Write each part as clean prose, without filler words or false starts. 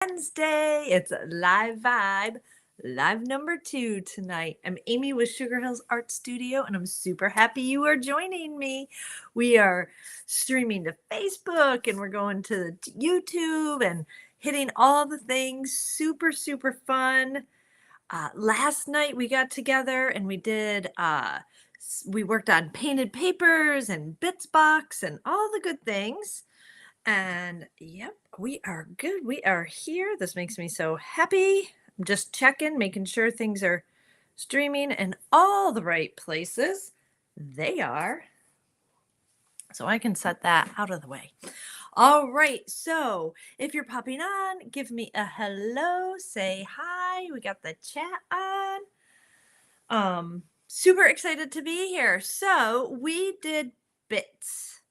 Wednesday. It's a live vibe, live number 2 tonight. I'm Amy with Sugar Hills Art Studio, and I'm super happy you are joining me. We are streaming to Facebook, and we're going to YouTube and hitting all the things. Super, super fun. Last night we got together and we worked on painted papers and Bits box and all the good things. And yep, we are good. We are here. This makes me so happy. I'm just checking, making sure things are streaming in all the right places. They are. So I can set that out of the way. All right. So if you're popping on, give me a hello, say hi. We got the chat on. Super excited to be here. So we did bits,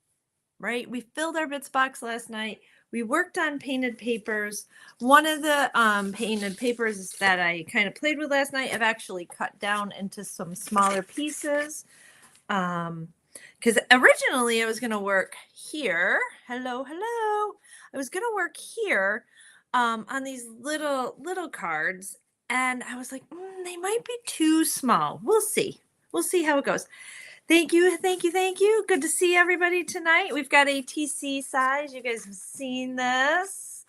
right? We filled our bits box last night. We worked on painted papers. One of the painted papers that I kind of played with last night, I've actually cut down into some smaller pieces. Because originally I was going to work here. Hello, hello. I was going to work here on these little cards. And I was like, they might be too small. We'll see. We'll see how it goes. Thank you, thank you, thank you. Good to see everybody tonight. We've got a TC size. You guys have seen this,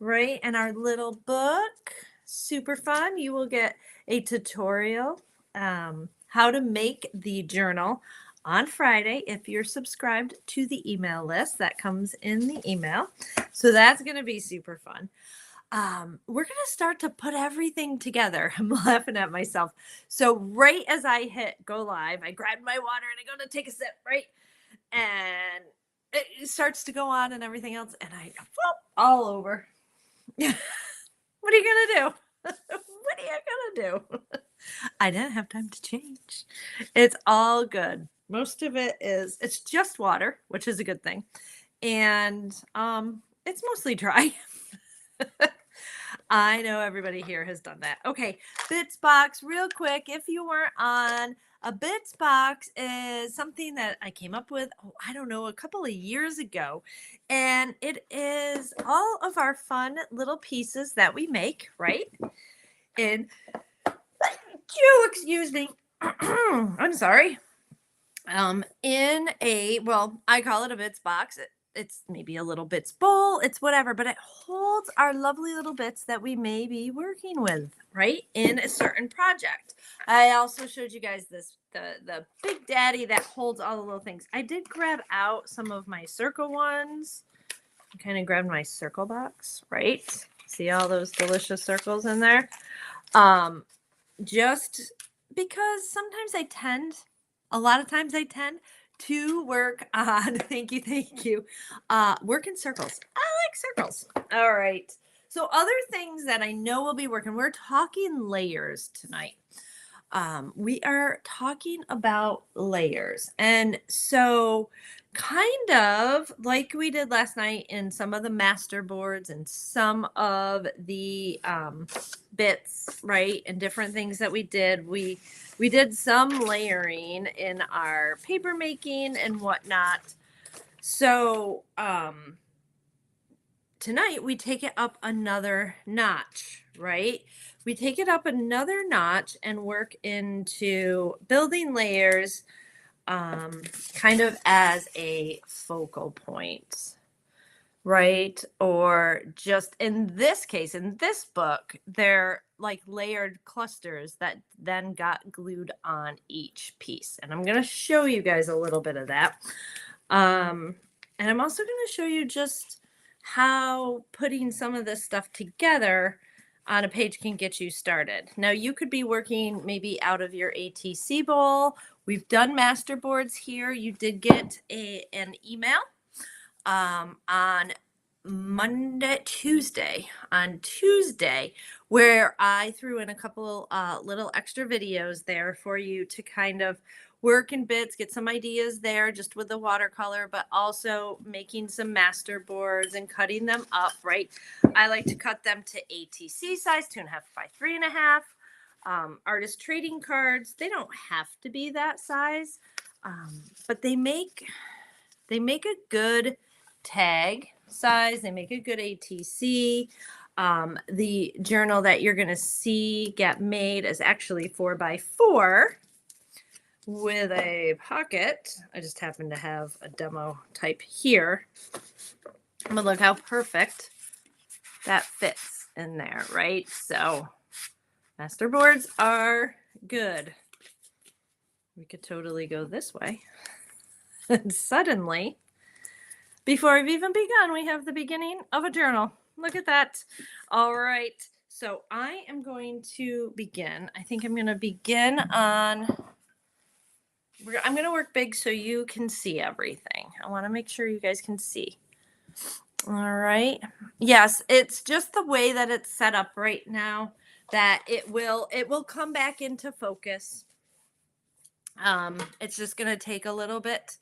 right? And our little book, super fun. You will get a tutorial how to make the journal on Friday if you're subscribed to the email list that comes in the email. So that's going to be super fun. We're going to start to put everything together. I'm laughing at myself. So right as I hit go live, I grab my water and I go to take a sip, right? And it starts to go on and everything else. And I whoop, all over. What are you going to do? What are you going to do? I didn't have time to change. It's all good. Most of it's just water, which is a good thing. And it's mostly dry. I know everybody here has done that. Okay, Bits box, real quick. If you weren't on, a Bits box is something that I came up with, I don't know, a couple of years ago. And it is all of our fun little pieces that we make, right? And excuse me. I'm sorry. I call it a Bits box. It's maybe a little bits bowl, it's whatever, but it holds our lovely little bits that we may be working with, right, in a certain project. I also showed you guys the big daddy that holds all the little things. I did grab out some of my circle ones. I kind of grabbed my circle box, right? See all those delicious circles in there? Just because sometimes a lot of times I tend to work on, thank you, work in circles. I like circles. All right. So other things that I know will be working, we're talking layers tonight. We are talking about layers. And so kind of like we did last night in some of the master boards and some of the bits, right? And different things that we did. We did some layering in our paper making and whatnot. So tonight we take it up another notch, right? We take it up another notch and work into building layers kind of as a focal point, right? Or just in this case, in this book, they're like layered clusters that then got glued on each piece. And I'm going to show you guys a little bit of that. And I'm also going to show you just how putting some of this stuff together on a page can get you started. Now, you could be working maybe out of your ATC bowl. We've done master boards here. You did get an email on Tuesday, where I threw in a couple little extra videos there for you to kind of work in bits, get some ideas there just with the watercolor, but also making some master boards and cutting them up, right? I like to cut them to ATC size, 2.5 by 3.5. Artist trading cards, they don't have to be that size, but they make a good tag size. They make a good ATC. The journal that you're going to see get made is actually 4x4 with a pocket. I just happen to have a demo type here. But look how perfect that fits in there, right? So master boards are good. We could totally go this way. And suddenly, before we've even begun, we have the beginning of a journal. Look at that. All right. So I am going to begin. I think I'm going to begin on, I'm going to work big so you can see everything. I want to make sure you guys can see. All right. Yes, it's just the way that it's set up right now that it will come back into focus. It's just going to take a little bit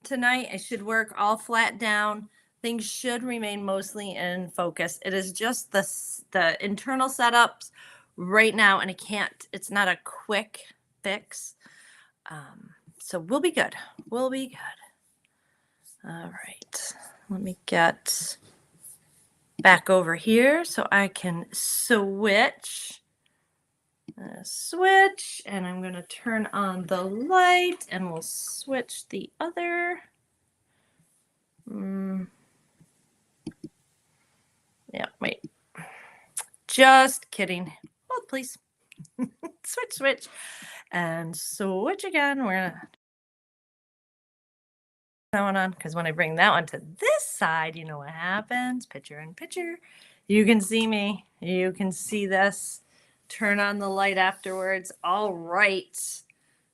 tonight. I should work all flat down. Things should remain mostly in focus. It is just the internal setups right now, and it's not a quick fix. So we'll be good. We'll be good. All right. Let me get back over here so I can switch. And I'm going to turn on the light and we'll switch the other. Yeah, wait. Just kidding. Hold, please. Switch. And switch again. We're going to that one on because when I bring that one to this side, you know what happens. Picture in picture. You can see me. You can see this. Turn on the light afterwards. All right.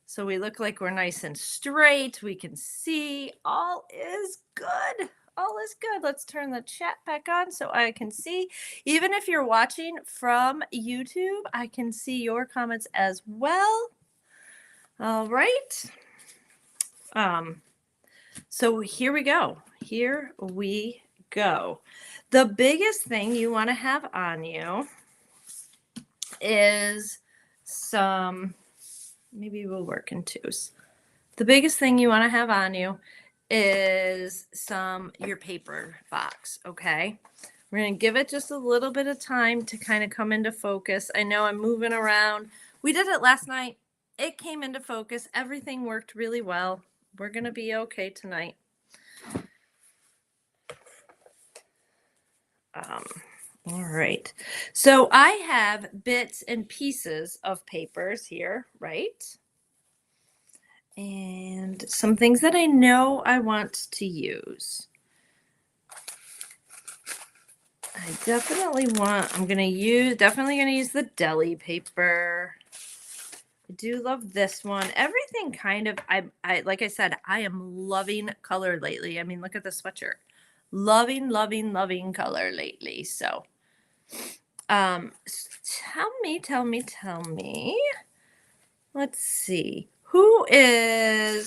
So we look like we're nice and straight. We can see. All is good. All is good. Let's turn the chat back on so I can see. Even if you're watching from YouTube, I can see your comments as well. All right. So here we go. Here we go. The biggest thing you want to have on you is some, maybe we'll work in twos. The biggest thing you want to have on you is your paper box, okay? We're going to give it just a little bit of time to kind of come into focus. I know I'm moving around. We did it last night. It came into focus. Everything worked really well. We're going to be okay tonight. All right. So I have bits and pieces of papers here, right? And some things that I know I want to use. I'm definitely going to use the deli paper. I do love this one. Everything kind of, I like I said, I am loving color lately. I mean, look at the sweatshirt. Loving color lately. So, tell me. Let's see. I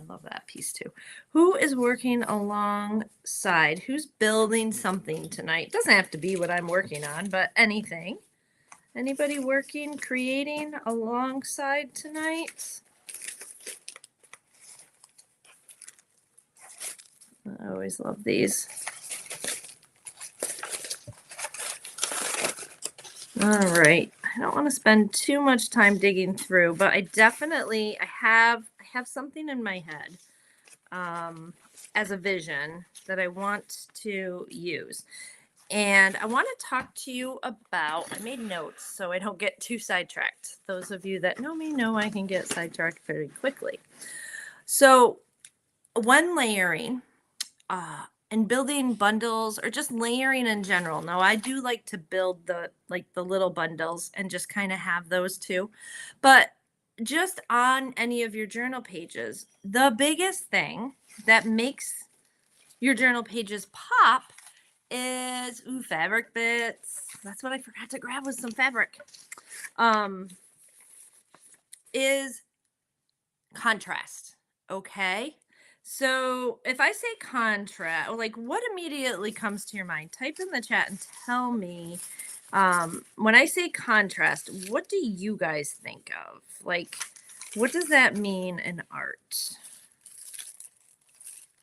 love that piece too. Who is working alongside? Who's building something tonight? Doesn't have to be what I'm working on, but anything. Anybody creating alongside tonight? I always love these. All right. I don't want to spend too much time digging through, but I have something in my head as a vision that I want to use. And I want to talk to you about, I made notes so I don't get too sidetracked. Those of you that know me know I can get sidetracked very quickly. So when layering and building bundles or just layering in general, now I do like to build the little bundles and just kind of have those too. But just on any of your journal pages, the biggest thing that makes your journal pages pop is fabric bits. That's what I forgot to grab, was some fabric. Is contrast. Okay. So if I say contrast, what immediately comes to your mind? Type in the chat and tell me. When I say contrast, what do you guys think of? What does that mean in art?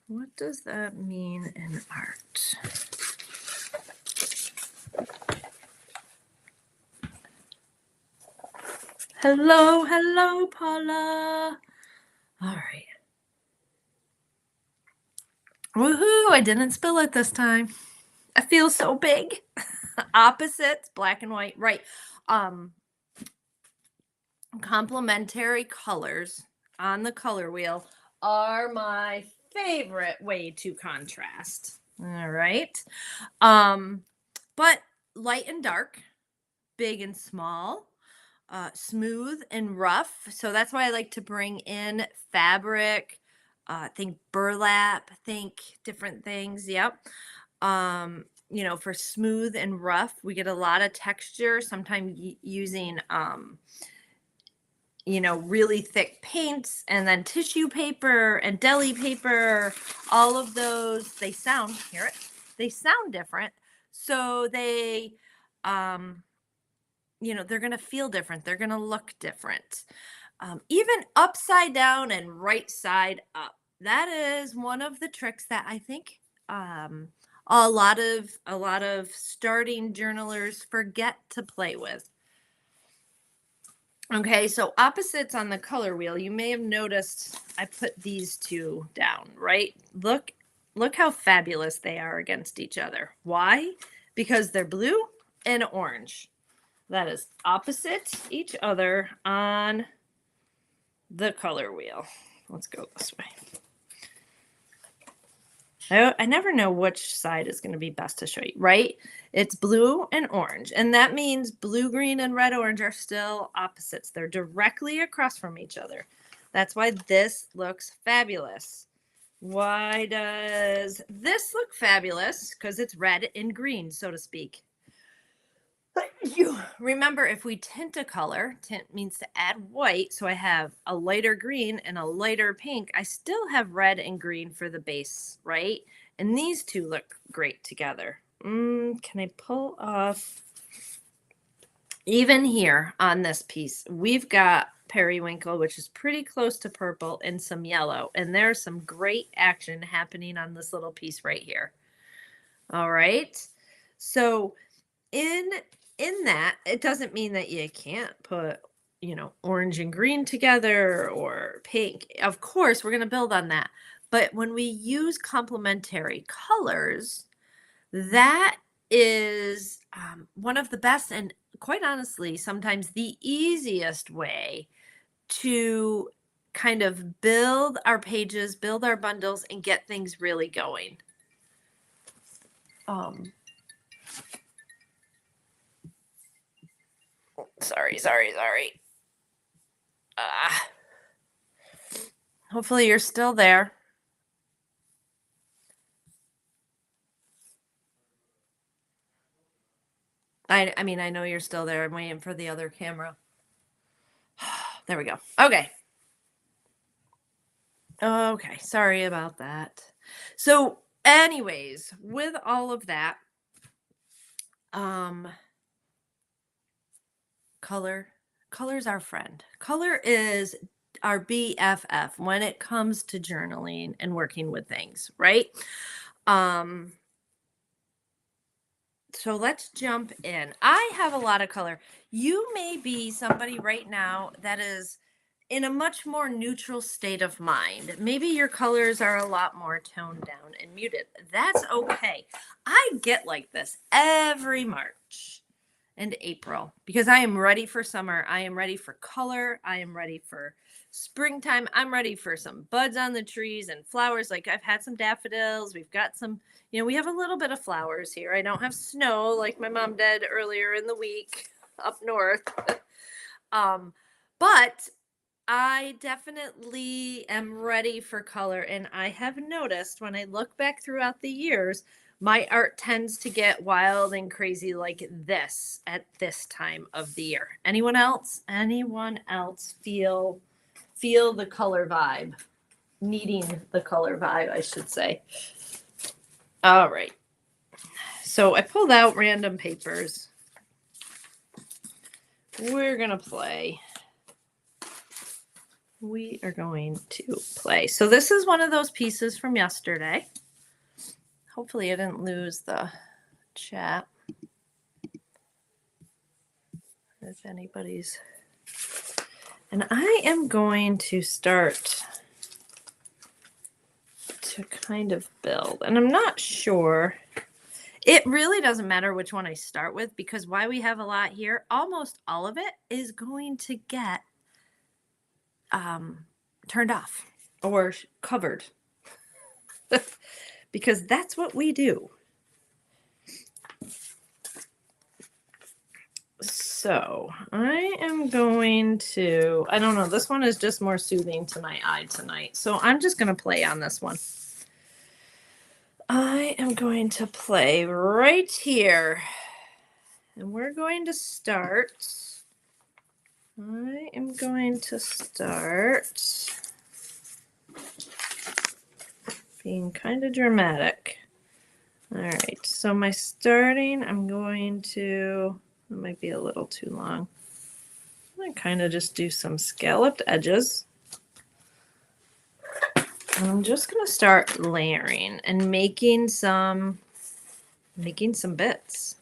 What does that mean in art? Hello, hello, Paula. All right. Woohoo, I didn't spill it this time. I feel so big. Opposites, black and white, right. Um, Complementary colors on the color wheel are my favorite way to contrast. All right. Um, but light and dark, big and small, smooth and rough. So that's why I like to bring in fabric, think burlap, think different things. Yep. For smooth and rough, we get a lot of texture, sometimes using really thick paints and then tissue paper and deli paper, all of those, they sound different. So they're going to feel different. They're going to look different. Even upside down and right side up. That is one of the tricks that I think a lot of starting journalers forget to play with. Okay, so opposites on the color wheel. You may have noticed I put these two down, right? Look how fabulous they are against each other. Why? Because they're blue and orange. That is opposite each other on the color wheel. Let's go this way. I never know which side is going to be best to show you, right? It's blue and orange, and that means blue, green, and red, orange are still opposites. They're directly across from each other. That's why this looks fabulous. Why does this look fabulous? Because it's red and green, so to speak. But you remember, if we tint a color, tint means to add white. So I have a lighter green and a lighter pink. I still have red and green for the base, right? And these two look great together. Can I pull off? Even here on this piece, we've got periwinkle, which is pretty close to purple, and some yellow. And there's some great action happening on this little piece right here. All right. So in that, it doesn't mean that you can't put orange and green together or pink. Of course, we're going to build on that. But when we use complementary colors, that is one of the best, and quite honestly, sometimes the easiest way to kind of build our pages, build our bundles, and get things really going. Sorry. Hopefully you're still there. I mean, I know you're still there. I'm waiting for the other camera. There we go. Okay. Okay. Sorry about that. So, anyways, with all of that, color's our friend. Color is our BFF when it comes to journaling and working with things, right? So let's jump in. I have a lot of color. You may be somebody right now that is in a much more neutral state of mind. Maybe your colors are a lot more toned down and muted. That's okay. I get like this every March and April because I am ready for summer. I am ready for color. I am ready for springtime. I'm ready for some buds on the trees and flowers. Like I've had some daffodils. We've got some, we have a little bit of flowers here. I don't have snow like my mom did earlier in the week up north. But I definitely am ready for color. And I have noticed when I look back throughout the years, my art tends to get wild and crazy like this at this time of the year. Anyone else feel the color vibe? Needing the color vibe, I should say. All right. So I pulled out random papers. We're going to play. We are going to play. So this is one of those pieces from yesterday. Hopefully I didn't lose the chat. If anybody's And I am going to start to kind of build. And I'm not sure. It really doesn't matter which one I start with because why we have a lot here, almost all of it is going to get turned off or covered because that's what we do. So I am going to, I don't know, this one is just more soothing to my eye tonight. So I'm just going to play on this one. I am going to play right here. And we're going to start. I am going to start being kind of dramatic. All right, so my starting, I'm going to, it might be a little too long. I'm going to kind of just do some scalloped edges. And I'm just going to start layering and making some bits.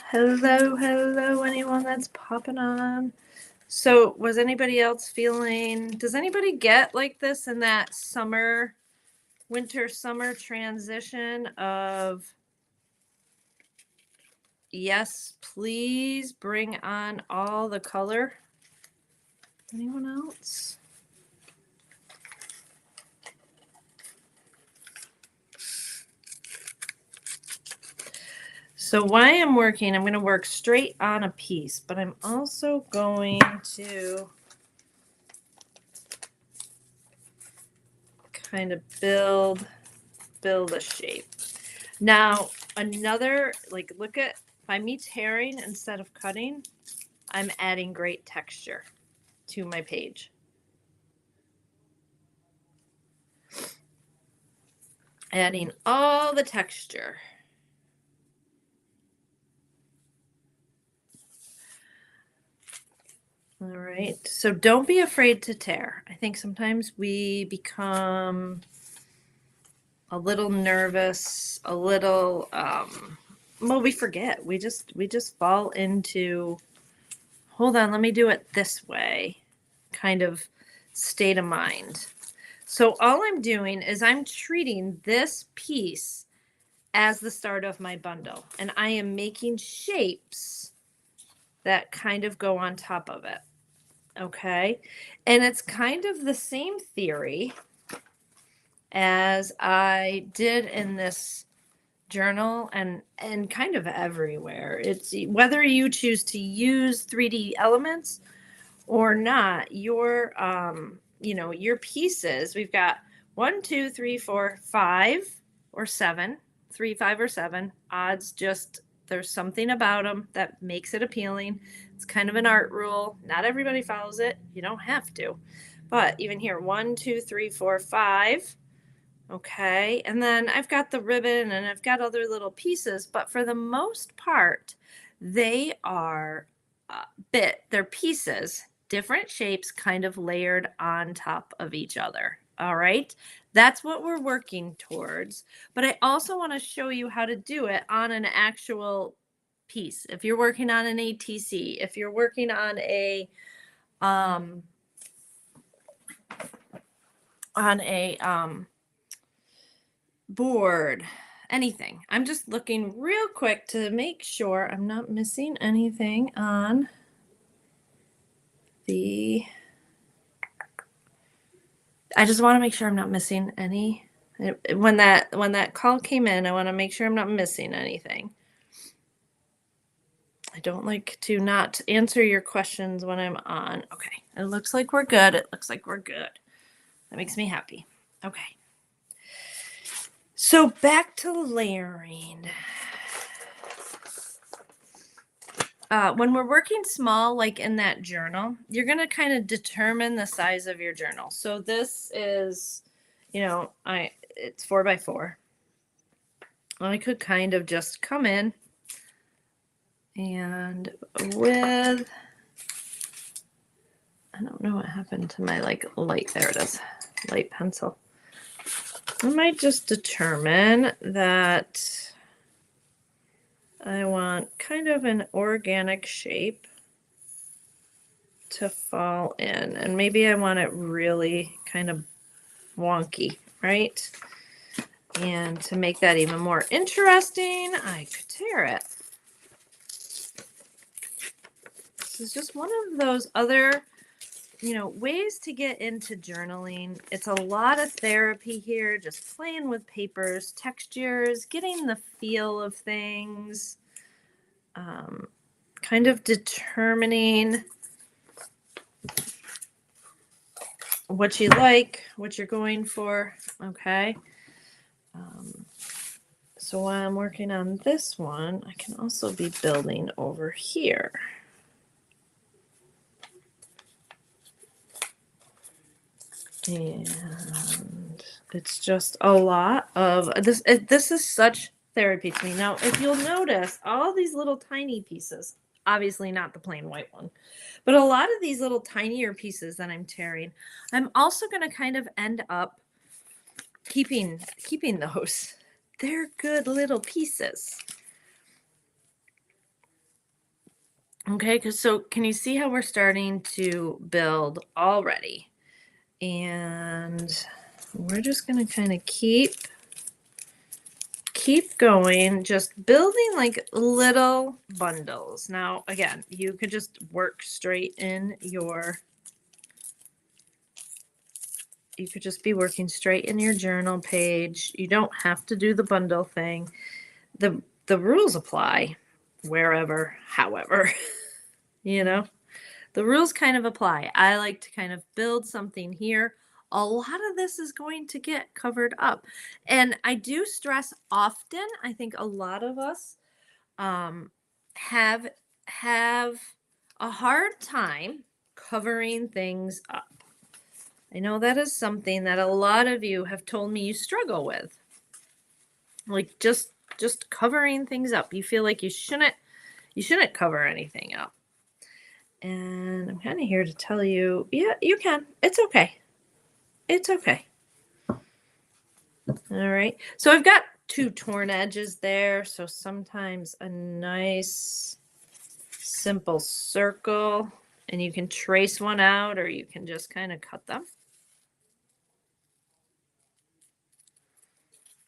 Hello, anyone that's popping on. So was anybody else feeling, does anybody get like this in that winter summer transition of, yes, please bring on all the color? Anyone else? So while I'm working, I'm going to work straight on a piece, but I'm also going to kind of build a shape. Now, another, like, look at, by me tearing instead of cutting, I'm adding great texture to my page. Adding all the texture. All right, so don't be afraid to tear. I think sometimes we become a little nervous, a little, well, we forget. We just fall into, hold on, let me do it this way, kind of state of mind. So all I'm doing is I'm treating this piece as the start of my bundle, and I am making shapes that kind of go on top of it. Okay. And it's kind of the same theory as I did in this journal and kind of everywhere. It's whether you choose to use 3D elements or not, your your pieces, we've got 1, 2, 3, 4, 5 or 7, 3, 5 or 7 odds. Just there's something about them that makes it appealing. It's kind of an art rule. Not everybody follows it. You don't have to. But even here, 1, 2, 3, 4, 5. Okay. And then I've got the ribbon and I've got other little pieces. But for the most part, they are they're pieces, different shapes kind of layered on top of each other. All right. That's what we're working towards. But I also want to show you how to do it on an actual piece. If you're working on an ATC, if you're working on a board, anything. I'm just looking real quick to make sure I'm not missing anything on I just want to make sure I'm not missing any. When that call came in, I want to make sure I'm not missing anything. I don't like to not answer your questions when I'm on. Okay, it looks like we're good. That makes me happy. Okay. So back to layering. When we're working small, like in that journal, you're going to kind of determine the size of your journal. So this is, it's 4x4. I could kind of just come in and with, I don't know what happened to my light. There it is, light pencil. I might just determine that I want kind of an organic shape to fall in, and maybe I want it really kind of wonky, right? And to make that even more interesting, I could tear it. This is just one of those other, ways to get into journaling. It's a lot of therapy here, just playing with papers, textures, getting the feel of things, kind of determining what you like, what you're going for, okay? So while I'm working on this one, I can also be building over here. And it's just a lot of this. This is such therapy to me. Now, if you'll notice, all these little tiny pieces, obviously not the plain white one, but a lot of these little tinier pieces that I'm tearing, I'm also going to kind of end up keeping those. They're good little pieces. Okay, so can you see how we're starting to build already? And we're just going to kind of keep going, just building like little bundles. Now, again, you could just work straight in your, you could just be working straight in your journal page. You don't have to do the bundle thing. The rules apply wherever, however, the rules kind of apply. I like to kind of build something here. A lot of this is going to get covered up. And I do stress often, I think a lot of us have a hard time covering things up. I know that is something that a lot of you have told me you struggle with. Like just covering things up. You feel like you shouldn't cover anything up. And I'm kind of here to tell you, yeah, you can. It's okay. It's okay. All right. So I've got 2 torn edges there. So sometimes a nice simple circle, and you can trace one out or you can just kind of cut them.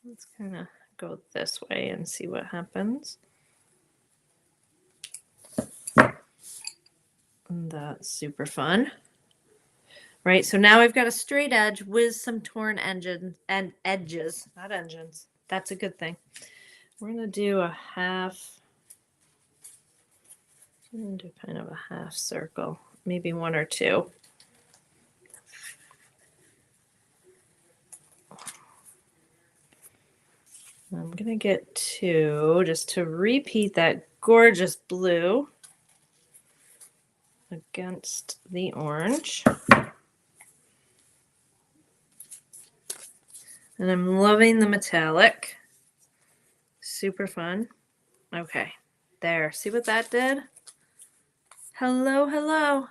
Let's kind of go this way and see what happens. And that's super fun. Right, so now I've got a straight edge with some torn edges, not engines. That's a good thing. We're going to do a half. I'm going to do kind of a half circle, maybe 1 or 2. I'm going to get 2 just to repeat that gorgeous blue against the orange. And I'm loving the metallic. Super fun. Okay, there. See what that did? Hello, hello.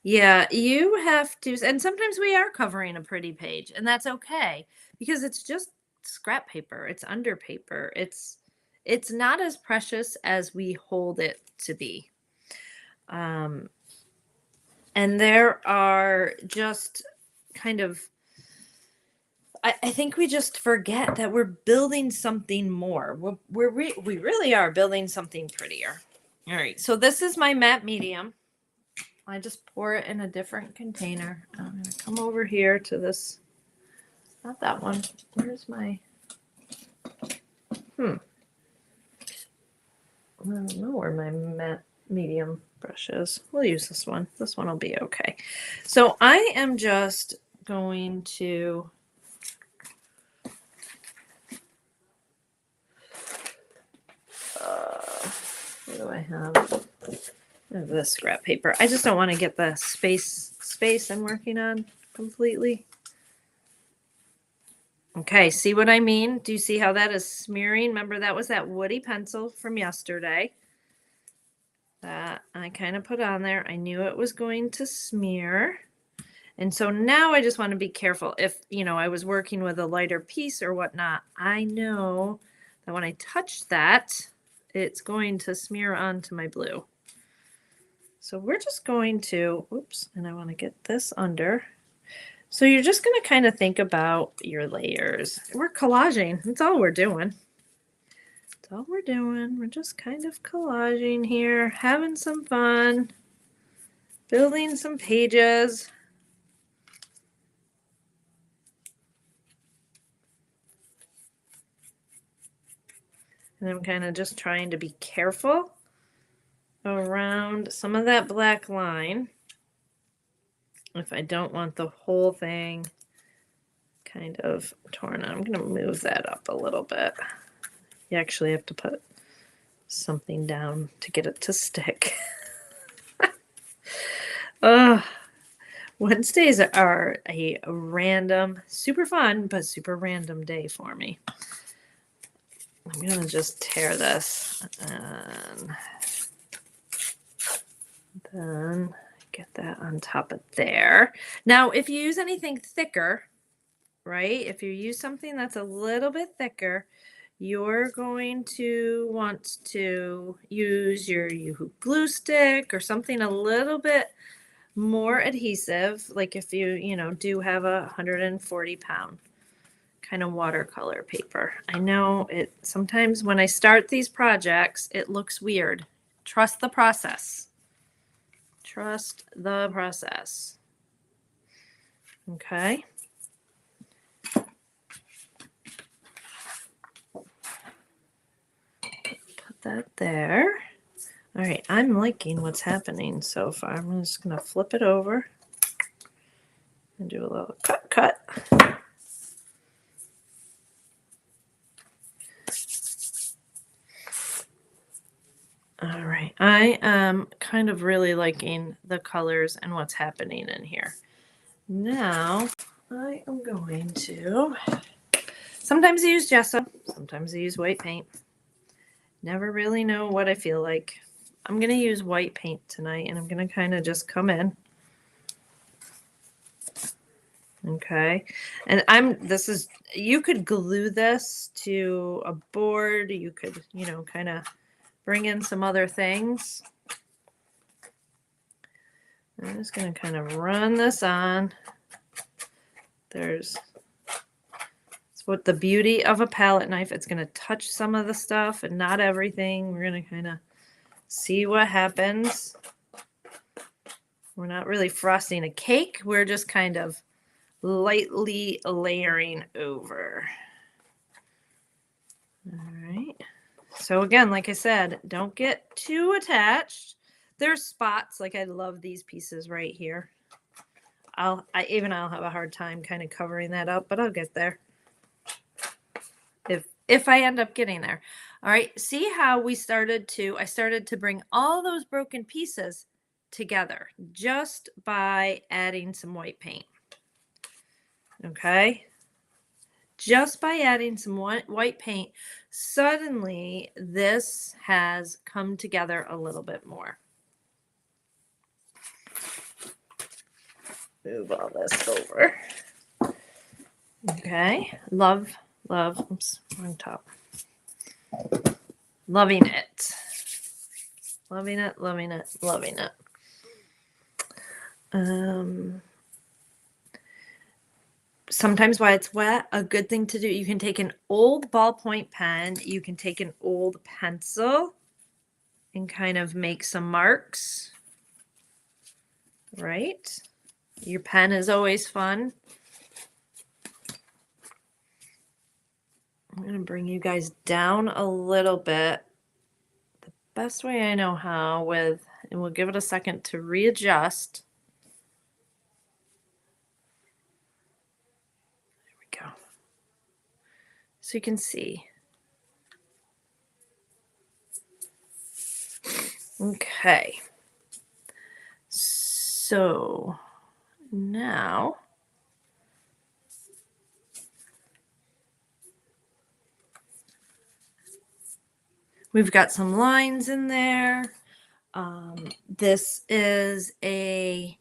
Yeah, you have to, and sometimes we are covering a pretty page, and that's okay because it's just scrap paper. It's under paper. It's not as precious as we hold it to be. And there are just kind of, I think we just forget that we're building something more. We really are building something prettier. All right, so this is my matte medium. I just pour it in a different container. I'm going to come over here to this. Not that one. Where's my... I don't know where my matte medium brush is. We'll use this one. This one will be okay. So I am just going to... what do I have? This scrap paper. I just don't want to get the space I'm working on completely. Okay, see what I mean? Do you see how that is smearing? Remember, that was that woody pencil from yesterday that I kind of put on there. I knew it was going to smear. And so now I just want to be careful. If, I was working with a lighter piece or whatnot, I know that when I touch that, it's going to smear onto my blue. So we're just going to, oops, and I want to get this under. So you're just going to kind of think about your layers. We're collaging. That's all we're doing. That's all we're doing. We're just kind of collaging here, having some fun, building some pages. And I'm kind of just trying to be careful around some of that black line if I don't want the whole thing kind of torn. I'm going to move that up a little bit. You actually have to put something down to get it to stick. Wednesdays are a random, super fun, but super random day for me. I'm going to just tear this and then get that on top of there. Now, if you use anything thicker, right? If you use something that's a little bit thicker, you're going to want to use your Yoo-Hoo glue stick or something a little bit more adhesive. Like if you do have a 140-pound kind of watercolor paper. I know it sometimes when I start these projects, it looks weird. Trust the process. Trust the process. Okay. Put that there. All right, I'm liking what's happening so far. I'm just going to flip it over and do a little cut. All right, I am kind of really liking the colors and what's happening in here. Now, I am going to, sometimes I use gesso, sometimes I use white paint. Never really know what I feel like. I'm going to use white paint tonight, and I'm going to kind of just come in. Okay. And you could glue this to a board. You could, kind of bring in some other things. I'm just going to kind of run this on. It's what the beauty of a palette knife. It's going to touch some of the stuff and not everything. We're going to kind of see what happens. We're not really frosting a cake. We're just kind of lightly layering over. All right. So again, like I said, don't get too attached. There's spots, like I love these pieces right here. I'll have a hard time kind of covering that up, but I'll get there. If I end up getting there. All right. See how I started to bring all those broken pieces together just by adding some white paint. Okay. Just by adding some white paint, suddenly this has come together a little bit more. Move all this over. Okay. Love. Oops, wrong top. Loving it. Loving it. Sometimes while it's wet, a good thing to do, you can take an old ballpoint pen, you can take an old pencil and kind of make some marks, right? Your pen is always fun. I'm going to bring you guys down a little bit. The best way I know how and we'll give it a second to readjust. There we go. So you can see. Okay. So now we've got some lines in there. This is a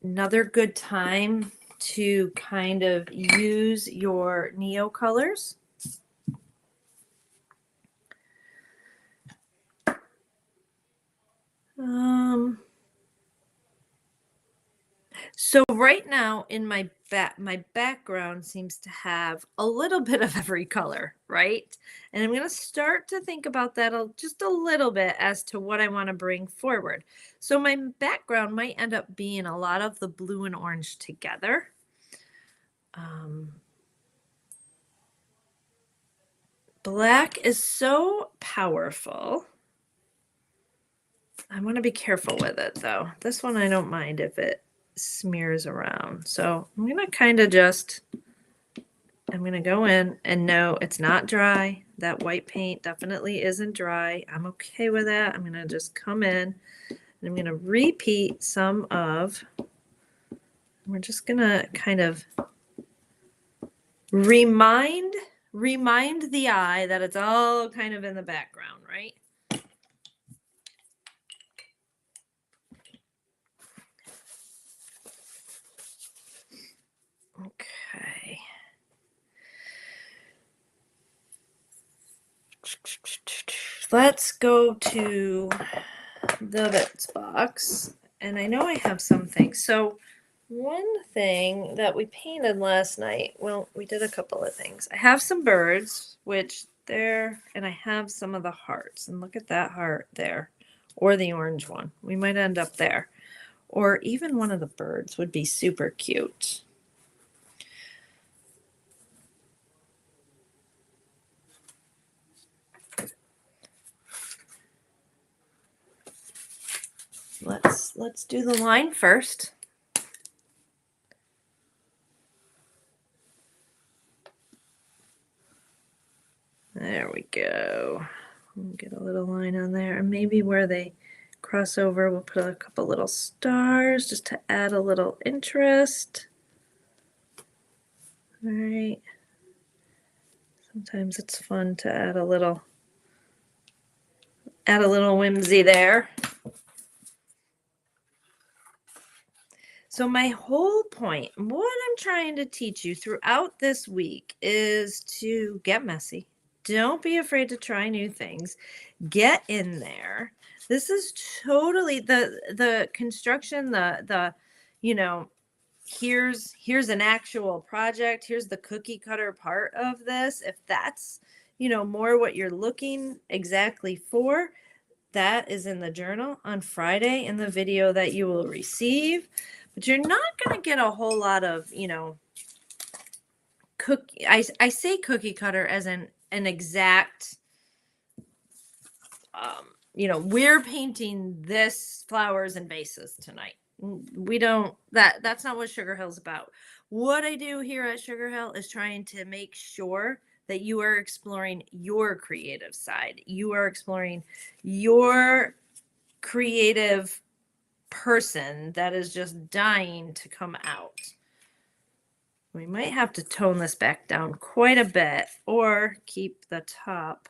another good time to kind of use your Neo colors. So right now in my background seems to have a little bit of every color, right? And I'm going to start to think about that just a little bit as to what I want to bring forward. So my background might end up being a lot of the blue and orange together. Black is so powerful. I want to be careful with it though. This one I don't mind if it smears around. So I'm going to kind of I'm going to go in and no, it's not dry. That white paint definitely isn't dry. I'm okay with that. I'm going to just come in and I'm going to repeat some of, we're just going to kind of remind the eye that it's all kind of in the background, right? Okay. Let's go to the bits box. And I know I have some things. So one thing that we painted last night, well, we did a couple of things. I have some birds, which there, and I have some of the hearts. And look at that heart there, or the orange one. We might end up there. Or even one of the birds would be super cute. Let's do the line first. There we go. We'll get a little line on there, and maybe where they cross over, we'll put a couple little stars just to add a little interest. All right. Sometimes it's fun to add a little whimsy there. So my whole point, what I'm trying to teach you throughout this week is to get messy. Don't be afraid to try new things. Get in there. This is totally the construction, the you know, here's an actual project. Here's the cookie cutter part of this. If that's, more what you're looking exactly for, that is in the journal on Friday in the video that you will receive. But you're not going to get a whole lot of, cookie. I say cookie cutter as an exact, we're painting this flowers and vases tonight. We don't, that's not what Sugar Hill's about. What I do here at Sugar Hill is trying to make sure that you are exploring your creative side. You are exploring your creative person that is just dying to come out. We might have to tone this back down quite a bit or keep the top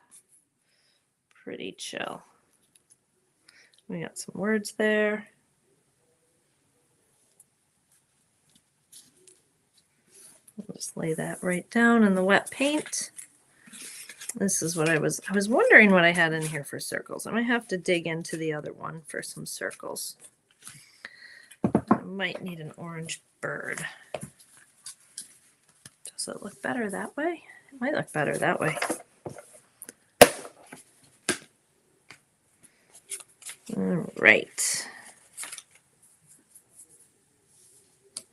pretty chill. We got some words there. I'll just lay that right down in the wet paint. This is what I was wondering what I had in here for circles. I might have to dig into the other one for some circles. I might need an orange bird. Does it look better that way? It might look better that way. All right.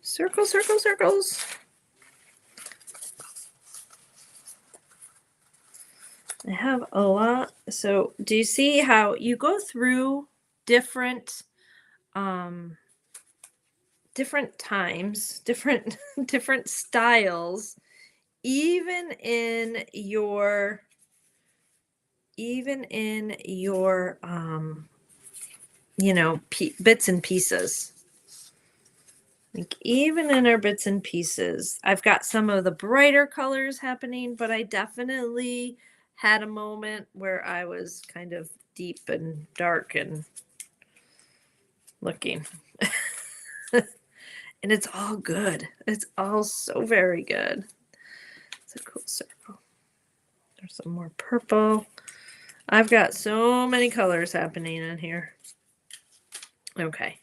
Circle, circle, circles. I have a lot. So do you see how you go through different times, different styles, even in your bits and pieces. Like even in our bits and pieces, I've got some of the brighter colors happening, but I definitely had a moment where I was kind of deep and dark and looking. And it's all good. It's all so very good. It's a cool circle. There's some more purple. I've got so many colors happening in here. Okay.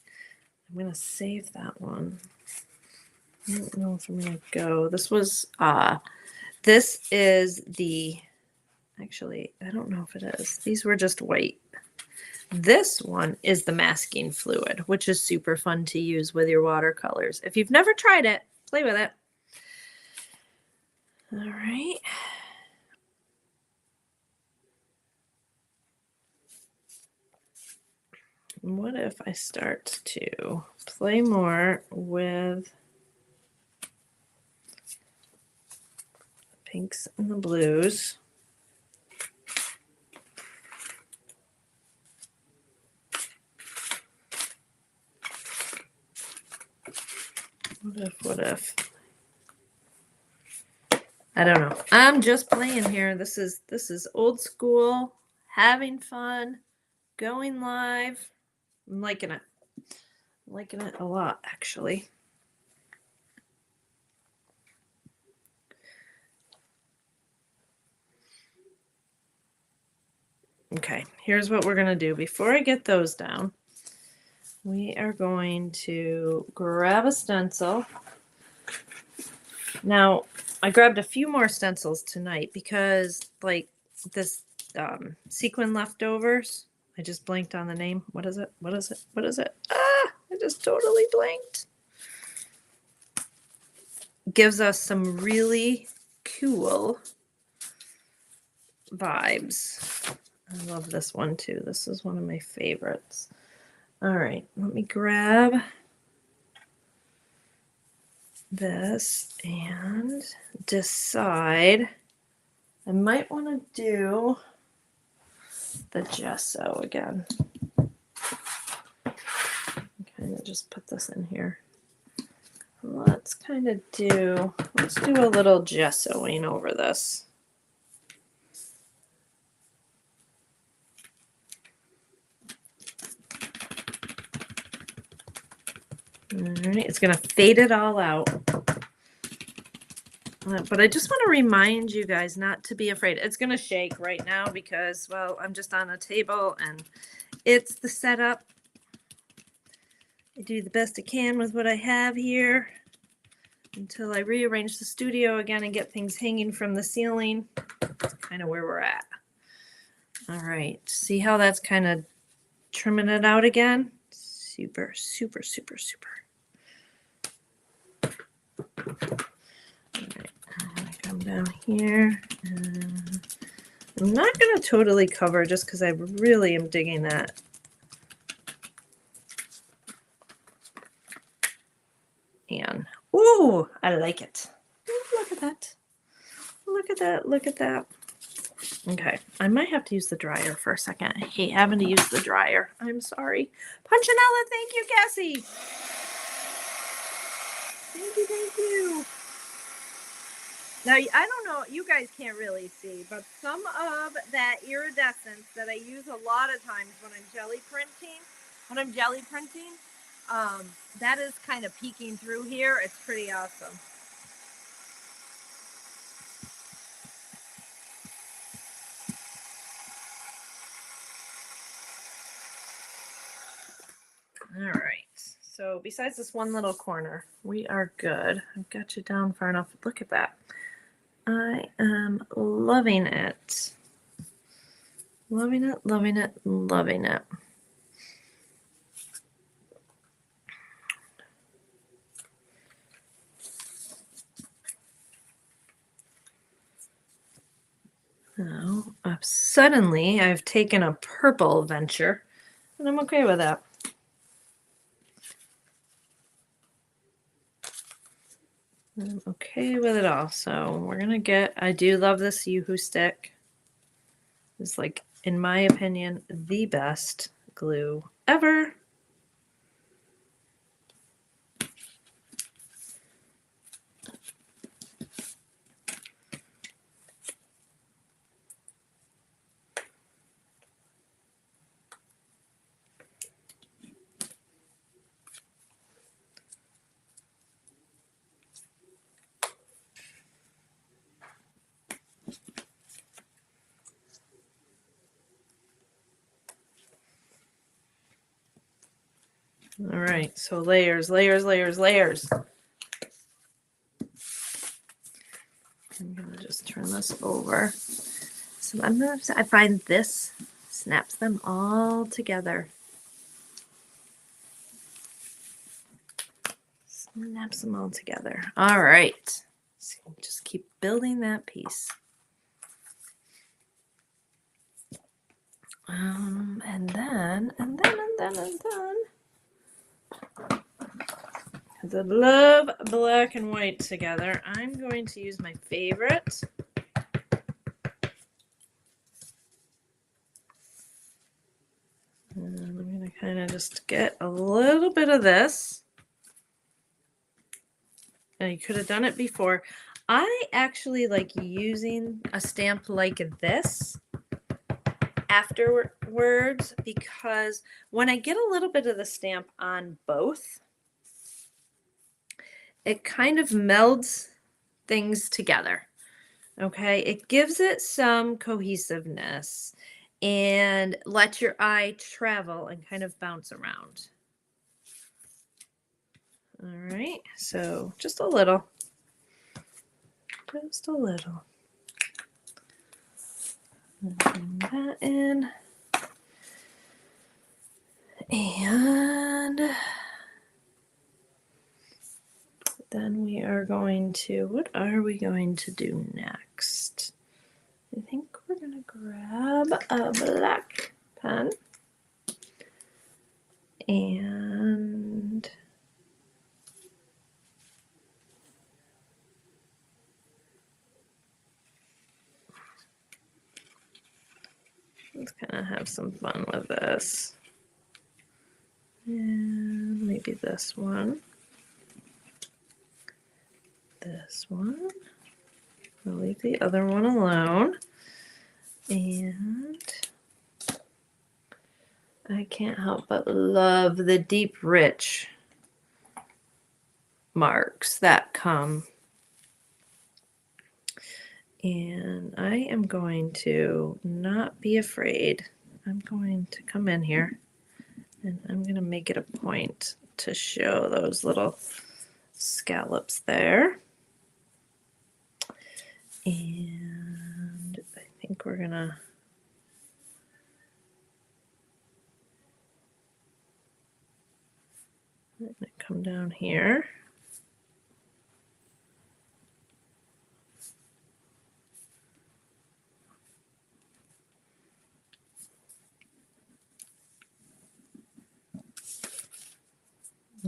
I'm going to save that one. I don't know if I'm going to go. This is the, actually, I don't know if it is. These were just white. This one is the masking fluid, which is super fun to use with your watercolors. If you've never tried it, play with it. All right. What if I start to play more with the pinks and the blues? What if? I don't know. I'm just playing here. This is old school, having fun, going live. I'm liking it. I'm liking it a lot, actually. Okay, here's what we're going to do. Before I get those down, we are going to grab a stencil. Now, I grabbed a few more stencils tonight because, like, this sequin leftovers. I just blanked on the name. What is it? What is it? What is it? Ah, I just totally blanked. Gives us some really cool vibes. I love this one too. This is one of my favorites. All right, let me grab this and decide. I might want to do the gesso again. Kind of just put this in here. Let's do a little gessoing over this. All right, it's going to fade it all out. But I just want to remind you guys not to be afraid. It's going to shake right now because, well, I'm just on a table and it's the setup. I do the best I can with what I have here until I rearrange the studio again and get things hanging from the ceiling. That's kind of where we're at. All right, see how that's kind of trimming it out again? Super, super, super, super. All right, I'm gonna come down here. And I'm not gonna totally cover just because I really am digging that. And ooh, I like it. Ooh, look at that. Look at that. Look at that. Okay, I might have to use the dryer for a second. I hate having to use the dryer. I'm sorry. Punchinella, thank you, Cassie. Thank you, thank you. Now, I don't know, you guys can't really see, but some of that iridescence that I use a lot of times when I'm jelly printing, that is kind of peeking through here. It's pretty awesome. All right. So besides this one little corner, we are good. I've got you down far enough. Look at that. I am loving it. Loving it, loving it, loving it. Now, suddenly I've taken a purple venture, and I'm okay with that. I'm okay with it all. So we're gonna get, I do love this Yoo-Hoo stick. It's like, in my opinion, the best glue ever. All right, so layers, layers, layers, layers. I'm gonna just turn this over. So I find this snaps them all together. Snaps them all together. All right. So just keep building that piece. And then. Because I love black and white together, I'm going to use my favorite. And I'm going to kind of just get a little bit of this. Now you could have done it before. I actually like using a stamp like this afterwards because when I get a little bit of the stamp on both, it kind of melds things together. Okay, it gives it some cohesiveness and let your eye travel and kind of bounce around. All right, so just a little. Just a little. Bring that in. And then we are going to, what are we going to do next? I think we're going to grab a black pen and let's kind of have some fun with this. And maybe this one. This one. I'll leave the other one alone. And I can't help but love the deep, rich marks that come. And I am going to not be afraid. I'm going to come in here and I'm going to make it a point to show those little scallops there. And I think we're going to come down here.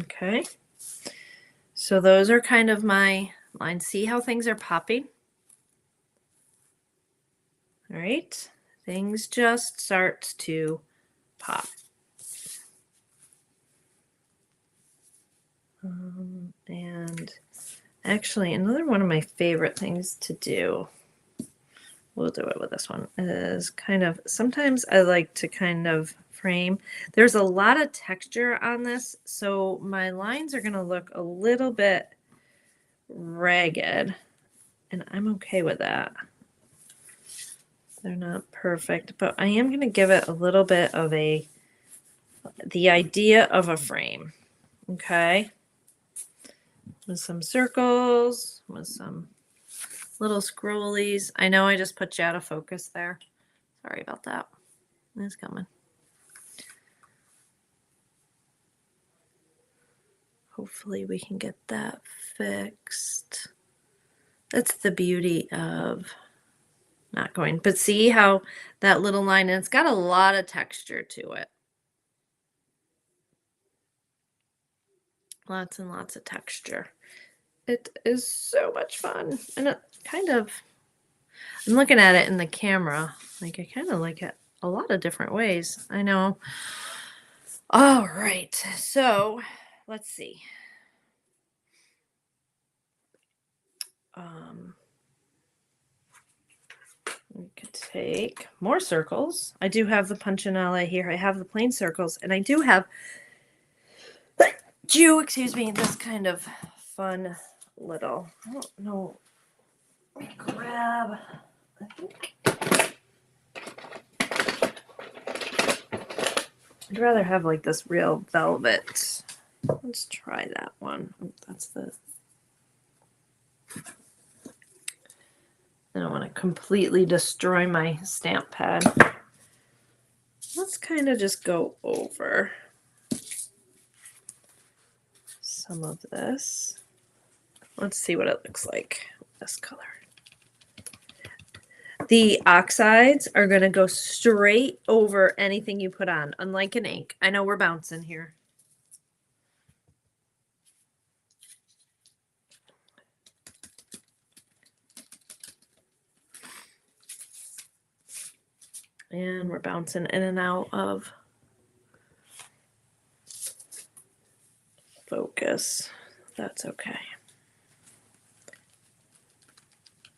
Okay, so those are kind of my lines. See how things are popping? All right, things just start to pop. And actually, another one of my favorite things to do, we'll do it with this one, is kind of, sometimes I like to kind of frame. There's a lot of texture on this, so my lines are going to look a little bit ragged, and I'm okay with that. They're not perfect, but I am going to give it a little bit of the idea of a frame, okay? With some circles, with some little scrollies. I know I just put you out of focus there. Sorry about that. It's coming. Hopefully we can get that fixed. That's the beauty of not going. But see how that little line, and it's got a lot of texture to it. Lots and lots of texture. It is so much fun. And it kind of, I'm looking at it in the camera. Like I kind of like it a lot of different ways. I know. All right. So let's see. We could take more circles. I do have the Punchinella here. I have the plain circles, and I do have excuse me, this kind of fun little, I don't know, let me grab, I think, I'd rather have like this real velvet. Let's try that one. Oh, that's the. I don't want to completely destroy my stamp pad. Let's kind of just go over some of this. Let's see what it looks like. This color. The oxides are going to go straight over anything you put on, unlike an ink. I know we're bouncing here. And we're bouncing in and out of focus. That's okay.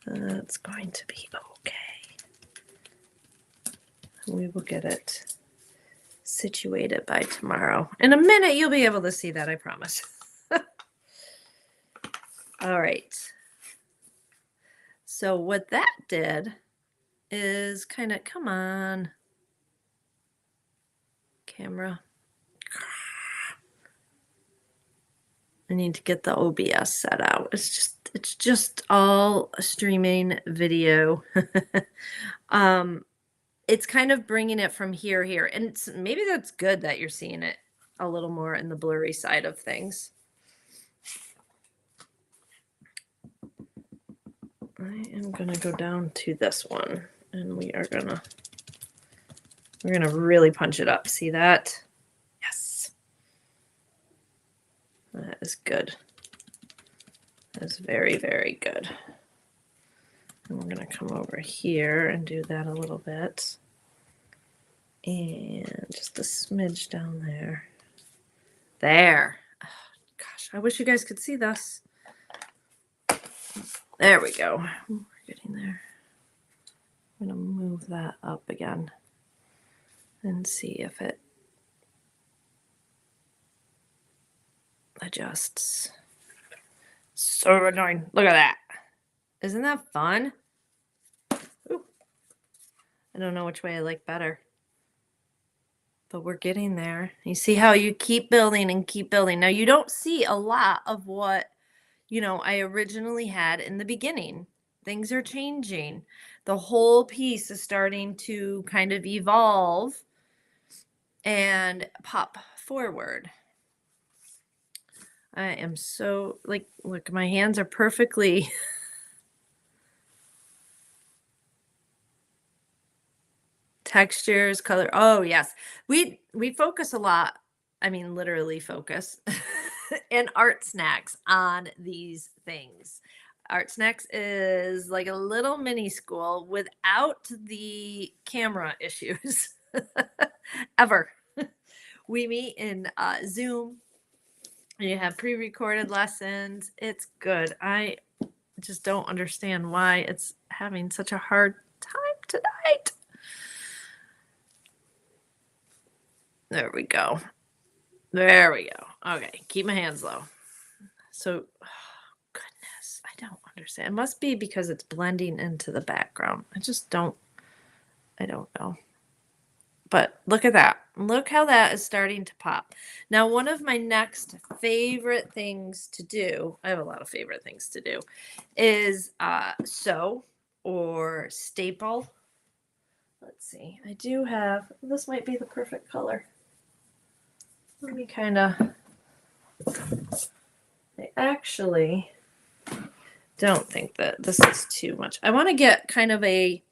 That's going to be okay. We will get it situated by tomorrow. In a minute, you'll be able to see that, I promise. All right. So what that did is kind of, come on, camera. I need to get the OBS set out. It's just all streaming video. It's kind of bringing it from here, and maybe that's good that you're seeing it a little more in the blurry side of things. I am gonna go down to this one, and we're gonna really punch it up. See that? Yes, that is good. That's very, very good. And we're going to come over here and do that a little bit. And just a smidge down there. There. Oh, gosh, I wish you guys could see this. There we go. We're getting there. I'm going to move that up again and see if it adjusts. So annoying. Look at that. Isn't that fun? Ooh. I don't know which way I like better. But we're getting there. You see how you keep building and keep building. Now, you don't see a lot of what, I originally had in the beginning. Things are changing. The whole piece is starting to kind of evolve and pop forward. I am so, look, my hands are perfectly... Textures, color. Oh, yes. We focus a lot. I mean, literally focus in Art Snacks on these things. Art Snacks is like a little mini school without the camera issues ever. We meet in Zoom. You have pre-recorded lessons. It's good. I just don't understand why it's having such a hard time tonight. There we go. There we go. Okay, keep my hands low. So, oh, goodness, I don't understand. It must be because it's blending into the background. I don't know. But look at that. Look how that is starting to pop. Now, one of my next favorite things to do, I have a lot of favorite things to do, is sew or staple. Let's see. I do have, this might be the perfect color. Let me kind of, I actually don't think that this is too much. I want to get kind of a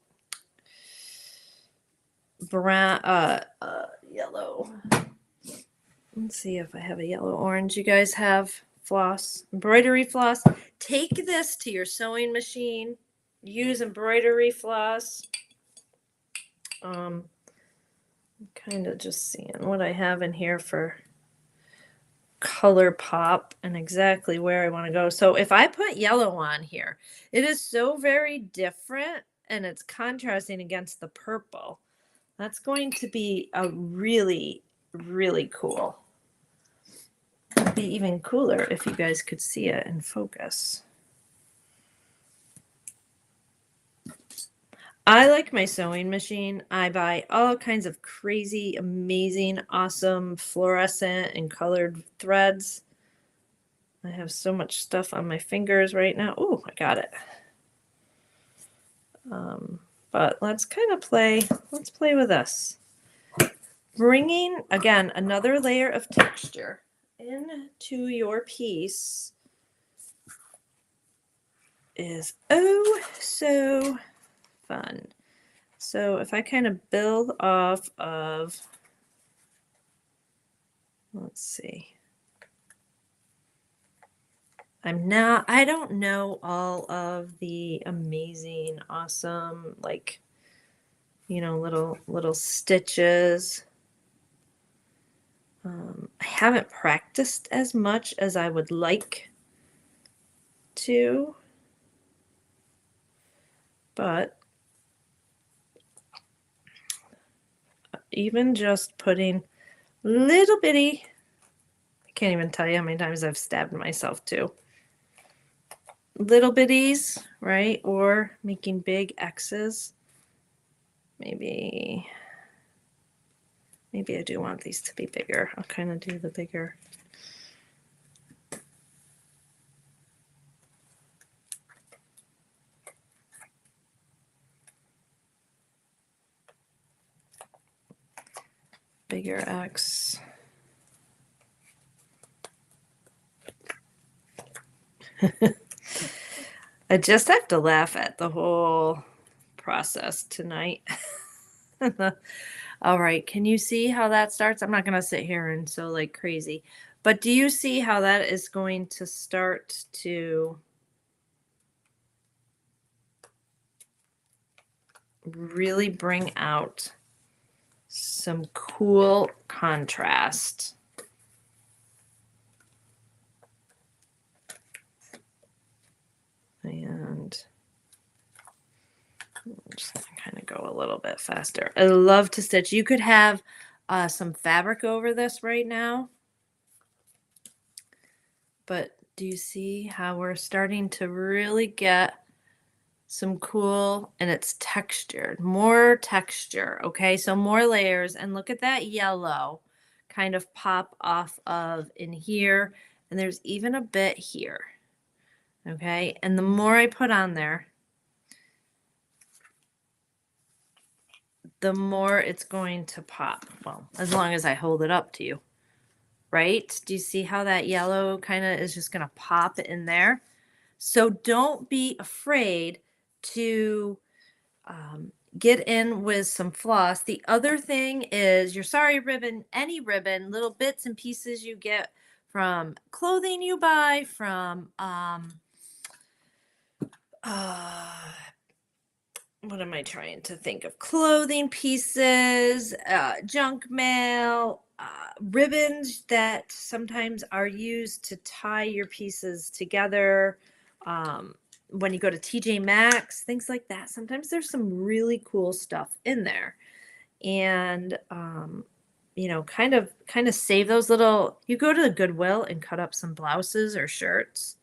brown, yellow. Let's see if I have a yellow orange. You guys have floss, embroidery floss. Take this to your sewing machine. Use embroidery floss. I'm kind of just seeing what I have in here for color pop and exactly where I want to go. So if I put yellow on here, it is so very different and it's contrasting against the purple. That's going to be a really, really cool. It'd be even cooler if you guys could see it in focus. I like my sewing machine. I buy all kinds of crazy, amazing, awesome fluorescent and colored threads. I have so much stuff on my fingers right now. Oh, I got it. But let's let's play with this. Bringing, again, another layer of texture into your piece is oh so fun. So if I kind of build off of, let's see. I don't know all of the amazing, awesome, like, little stitches. I haven't practiced as much as I would like to, but even just putting little bitty, I can't even tell you how many times I've stabbed myself too. Little bitties, right? Or making big X's. Maybe I do want these to be bigger. I'll kind of do the bigger. Bigger X. I just have to laugh at the whole process tonight. All right, can you see how that starts? I'm not going to sit here and sew like crazy, but do you see how that is going to start to really bring out some cool contrast? And I'm just going to kind of go a little bit faster. I love to stitch. You could have some fabric over this right now. But do you see how we're starting to really get some cool, and it's textured, more texture. Okay, so more layers, and look at that yellow kind of pop off of in here, and there's even a bit here. Okay, and the more I put on there, the more it's going to pop. Well, as long as I hold it up to you, right? Do you see how that yellow kind of is just going to pop in there? So don't be afraid to get in with some floss. The other thing is your sari ribbon, any ribbon, little bits and pieces you get from clothing you buy, from what am I trying to think of? Clothing pieces, junk mail, ribbons that sometimes are used to tie your pieces together. When you go to TJ Maxx, things like that. Sometimes there's some really cool stuff in there. And kind of save those little, you go to the Goodwill and cut up some blouses or shirts.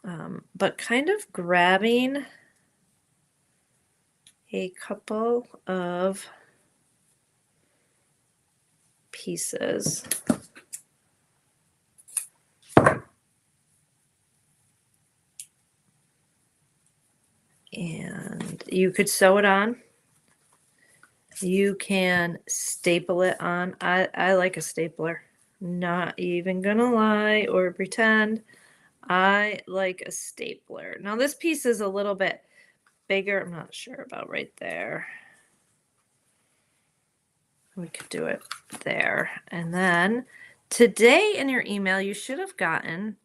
But kind of grabbing a couple of pieces. And you could sew it on. You can staple it on. I like a stapler. Not even gonna lie or pretend. I like a stapler. Now this piece is a little bit bigger. I'm not sure about right there. We could do it there. And then today in your email, you should have gotten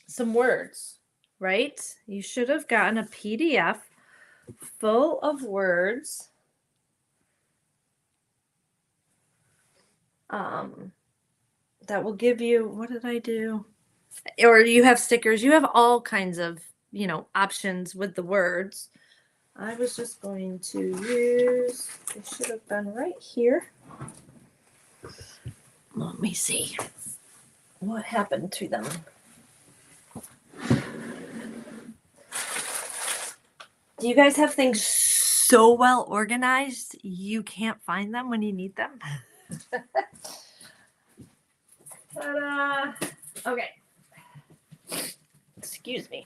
some words, right? You should have gotten a PDF full of words. That will give you, what did I do? Or you have stickers. You have all kinds of, options with the words. I was just going to use, they should have been right here. Let me see what happened to them. Do you guys have things so well organized you can't find them when you need them? Ta-da! Okay. Excuse me.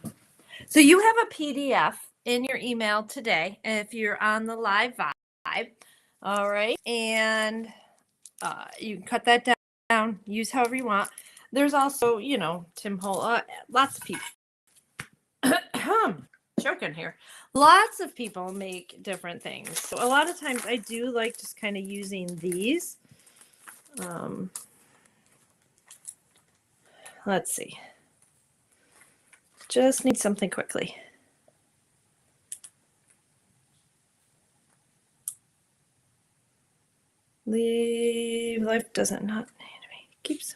So you have a PDF in your email today if you're on the live vibe. All right. And you can cut that down, use however you want. There's also, Tim Hol, lots of people. Choking here. Lots of people make different things. So a lot of times I do like just kind of using these. Let's see. Just need something quickly. Leave life doesn't not need to be. Keeps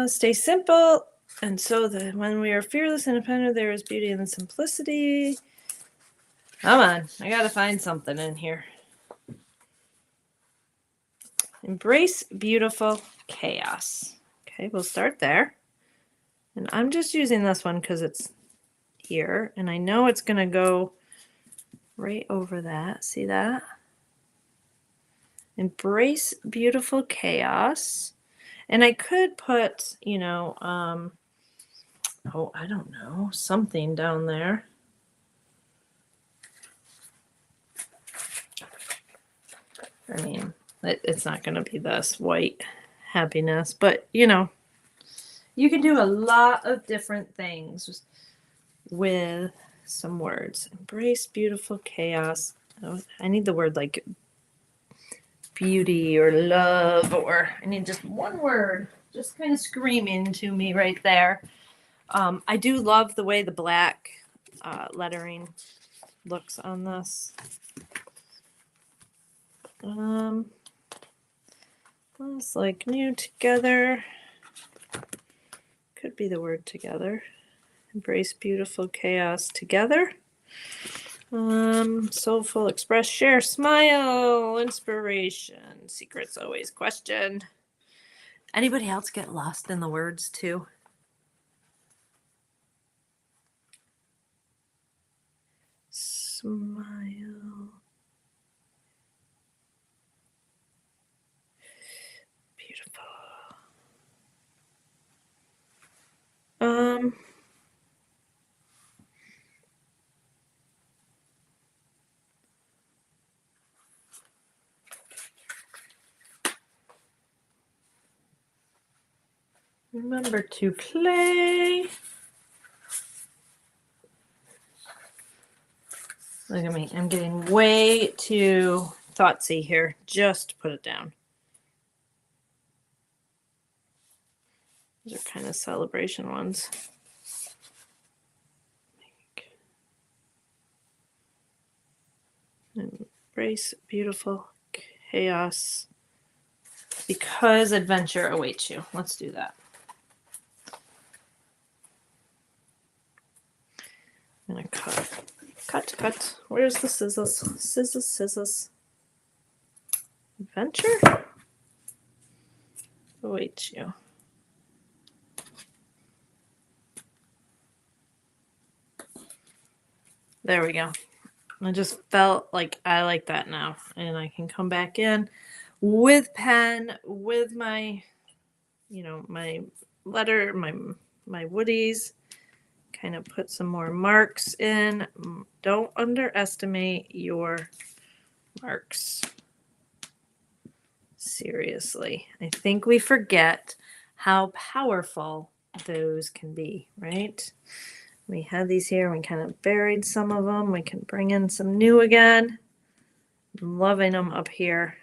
stay simple. And so when we are fearless, independent, there is beauty in the simplicity. Come on, I gotta find something in here. Embrace beautiful chaos. Okay, we'll start there. And I'm just using this one because it's here. And I know it's gonna go right over that. See that? Embrace beautiful chaos. And I could put, I don't know, something down there. I mean, it's not going to be this white happiness, but you can do a lot of different things with some words. Embrace beautiful chaos. Oh, I need the word like beauty or love, or I need just one word just kind of screaming to me right there. I do love the way the black lettering looks on this. It's like new together. Could be the word together. Embrace beautiful chaos together. Soulful, express, share, smile, inspiration, secrets always questioned. Anybody else get lost in the words too? Smile. Beautiful. Remember to play. Look at me. I'm getting way too thoughtsy here. Just put it down. These are kind of celebration ones. Embrace beautiful chaos because adventure awaits you. Let's do that. I'm going to cut. Where's the scissors? Scissors. Adventure awaits you. There we go. I just felt like I like that now. And I can come back in with pen, with my, my letter, my woodies. Kind of put some more marks in. Don't underestimate your marks. Seriously. I think we forget how powerful those can be, right? We had these here. We kind of buried some of them. We can bring in some new again. I'm loving them up here.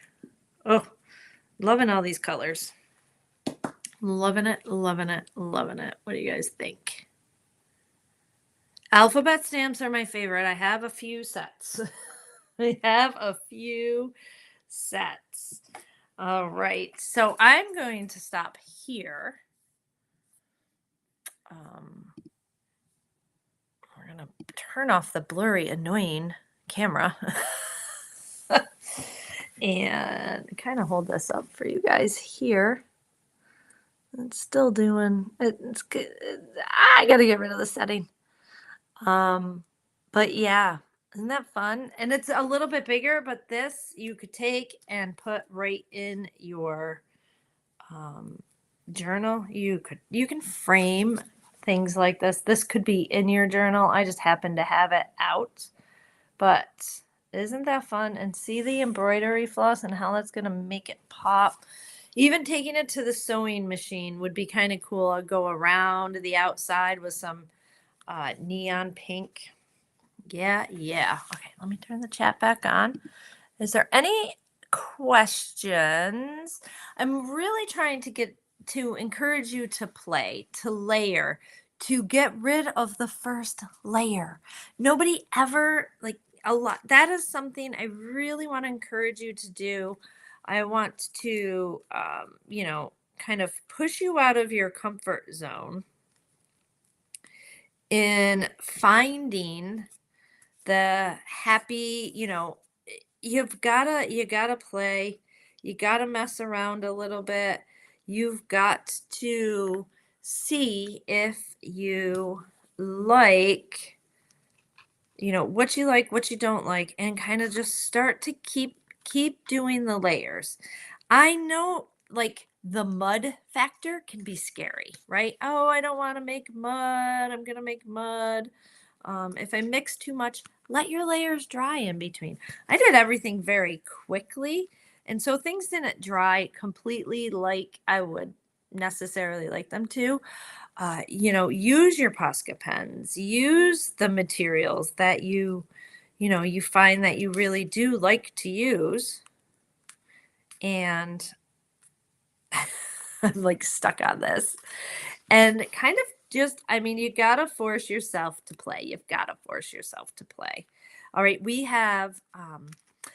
Oh, loving all these colors. Loving it. What do you guys think? Alphabet stamps are my favorite. I have a few sets. All right. So I'm going to stop here. We're going to turn off the blurry, annoying camera and kind of hold this up for you guys here. It's still doing it's good. I got to get rid of the setting. But yeah, Isn't that fun? And it's a little bit bigger, but this you could take and put right in your um, journal. You can frame things like this. This could be in your journal. I just happen to have it out. But isn't that fun? And see the embroidery floss and how that's going to make it pop. Even taking it to the sewing machine would be kind of cool. I'll go around the outside with some neon pink. Yeah, yeah. Okay, let me turn the chat back on. Is there any questions? I'm really trying to get to encourage you to play, to layer, to get rid of the first layer. Nobody ever, like, a lot. That is something I really want to encourage you to do. I want to, kind of push you out of your comfort zone in finding the happy, you gotta play, you gotta mess around a little bit, you've got to see if you like, what you like, what you don't like, and kind of just start to keep doing the layers. I know, like, the mud factor can be scary, right? Oh, I don't want to make mud, I'm gonna make mud. If I mix too much, let your layers dry in between. I did everything very quickly, and so things didn't dry completely like I would necessarily like them to. Use your Posca pens, use the materials that you find that you really do like to use. And I'm like stuck on this. And kind of just, I mean, you got to force yourself to play. You've got to force yourself to play. All right. We have,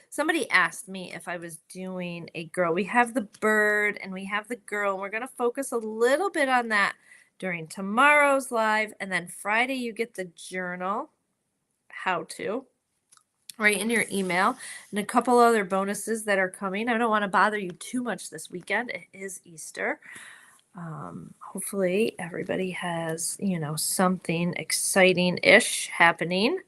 somebody asked me if I was doing a girl. We have the bird and we have the girl. And we're going to focus a little bit on that during tomorrow's live. And then Friday, you get the journal, how to, right in your email, and a couple other bonuses that are coming. I don't want to bother you too much this weekend. It is Easter. Hopefully everybody has, something exciting-ish happening.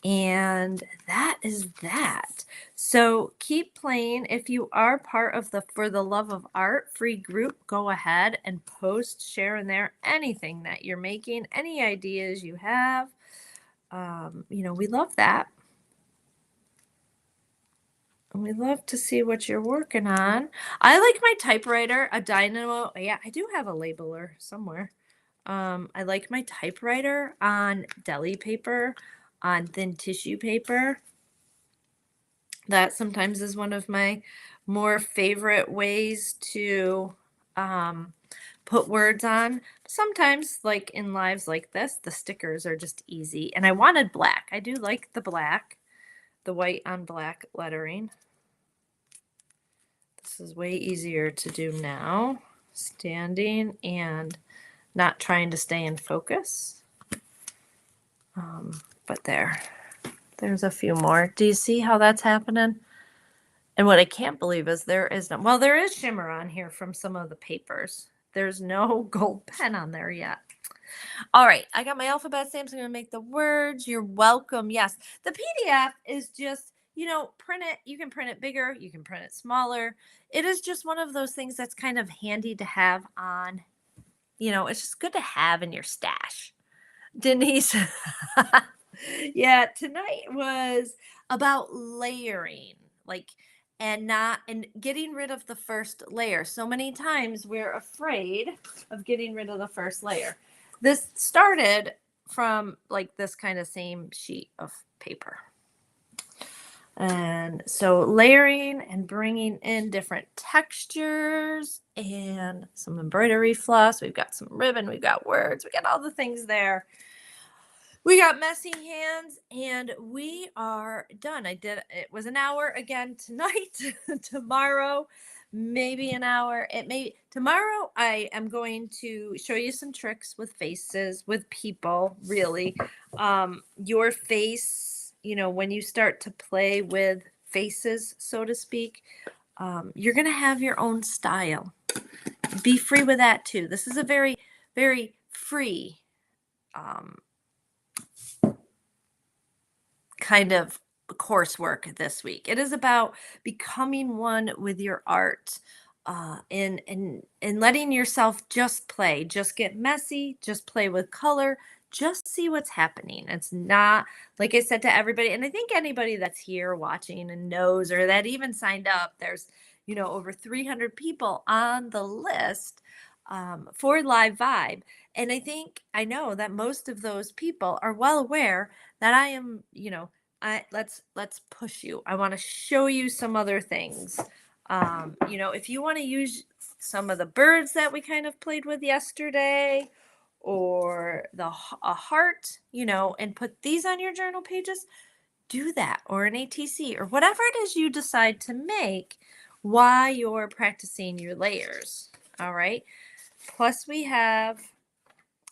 And that is that. So keep playing. If you are part of the For the Love of Art free group, go ahead and post, share in there anything that you're making, any ideas you have. We love that. We love to see what you're working on. I like my typewriter, a Dynamo. Yeah, I do have a labeler somewhere. I like my typewriter on deli paper, on thin tissue paper. That sometimes is one of my more favorite ways to put words on. Sometimes, like in lives like this, the stickers are just easy. And I wanted black. I do like the black, the white on black lettering. This is way easier to do now, standing and not trying to stay in focus. But there's a few more. Do you see how that's happening? And what I can't believe is there is shimmer on here from some of the papers. There's no gold pen on there yet. All right, I got my alphabet stamps. I'm going to make the words. You're welcome. Yes, the PDF is just, print it. You can print it bigger. You can print it smaller. It is just one of those things that's kind of handy to have on, it's just good to have in your stash. Denise. Yeah, tonight was about layering, like, and getting rid of the first layer. So many times we're afraid of getting rid of the first layer. This started from like this kind of same sheet of paper. And so layering and bringing in different textures and some embroidery floss. We've got some ribbon, we've got words, we got all the things there. We got messy hands and we are done. It was an hour again tonight. Tomorrow, maybe an hour. Tomorrow I am going to show you some tricks with faces, with people, really. Your face, when you start to play with faces, so to speak, you're going to have your own style. Be free with that too. This is a very, very free kind of coursework this week. It is about becoming one with your art, and letting yourself just play, just get messy, just play with color, just see what's happening. It's not, like I said to everybody, and I think anybody that's here watching and knows, or that even signed up, there's over 300 people on the list for Live Vibe. And I know that most of those people are well aware that I am, let's push you. I want to show you some other things. If you want to use some of the birds that we kind of played with yesterday, or a heart, and put these on your journal pages, do that, or an ATC, or whatever it is you decide to make while you're practicing your layers. All right. Plus we have,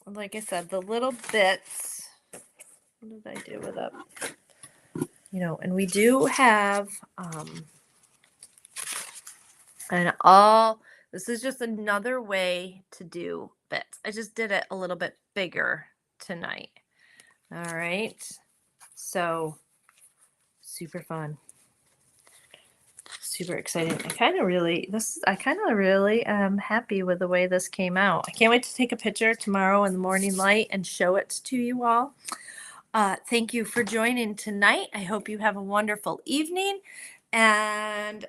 like I said, the little bits. What did I do with it? And we do have, this is just another way to do bits. I just did it a little bit bigger tonight. All right. So super fun. Super exciting. I kind of really am happy with the way this came out. I can't wait to take a picture tomorrow in the morning light and show it to you all. Thank you for joining tonight. I hope you have a wonderful evening. And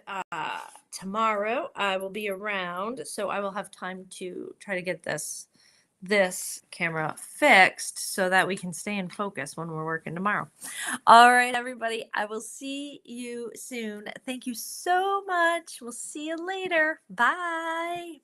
tomorrow I will be around, so I will have time to try to get this camera fixed so that we can stay in focus when we're working tomorrow. All right, everybody. I will see you soon. Thank you so much. We'll see you later. Bye.